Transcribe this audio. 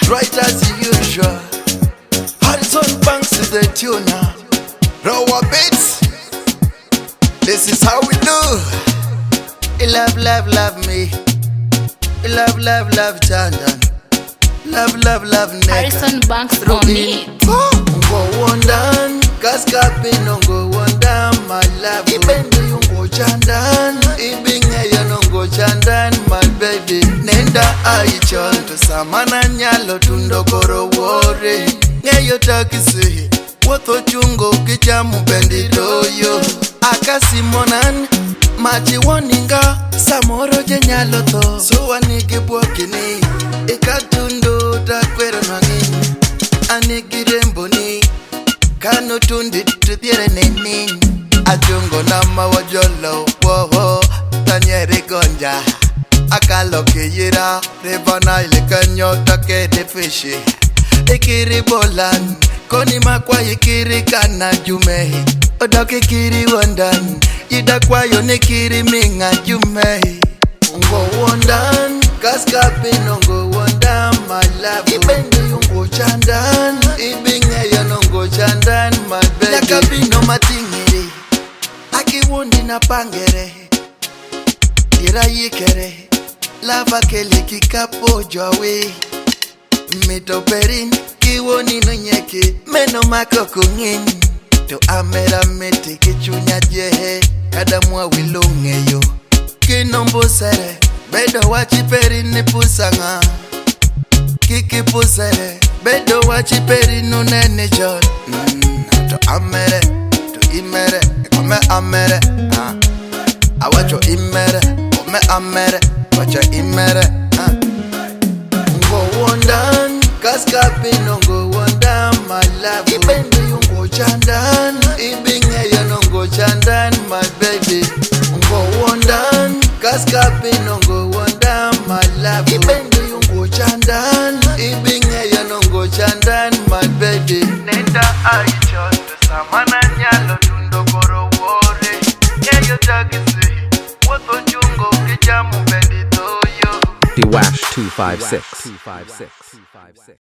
right as usual. Horizon Banks is the tuner. Raw beats. This is how we do. You love, love, love me. You love, love, love Chandan. Love, love, love nigga. Harrison Banks on it. Ongoye Wondan, Kaskapin Ongoye Wondan, my love. Ibende Ongoye Chandan, Ibinge Ongoye Chandan, my baby. Nenda aichon to samana nyalo tundo koro wore. Ngeyo takisi, woto chungo kichamu bendi doyo. Akasimonan, machi woninga, samoro jenyalo to. So wanigi bwakini, ikatundo takwero nangini. Anigi remboni, kano tundi tuthiere nini. Ajungo nama wajolo, woho, tanyere gonja. Akalo kiyira, revana ile kanyota kede fishi. Ikiri bolan, koni makwa ikiri kana jumehi. Odoke kiri Wondan, idakwayo nikiri minga jumehi. Ongoye Wondan, Kaskapin Ongoye Wondan, my love. Ibende Ongoye Chandan, Ibinge Ongoye Chandan, my baby. Yakabino matingiri, aki wundi na pangere. Ira yikere, lava kele kikapo jwawe. Mito perin, kiwoni no nyeki, meno makoko ngini. To amera meti kichunya jehe, kada mwa wilungeyo. Kinombo sere, bedo wachi perin ni pusanga. Kiki pusere, bedo wachi perin nunene jol. To amere, to imere, kome amere. Awacho imere, kome amere, wacho imere. Ongoye Wondan, Kaskapin Ongoye Wondan, my love. Ibende Ongoye Chandan, Ibinge Ongoye Chandan, my baby. Ongoye Wondan, Kaskapin Ongoye Wondan, my love. Ibende Ongoye Chandan, Ibinge Ongoye Chandan, my baby. Nenda aichon to samana nyalo tundo koro wore. Ngeyo takisi, woto chungo kichamu bendi toyo. Dwash 256.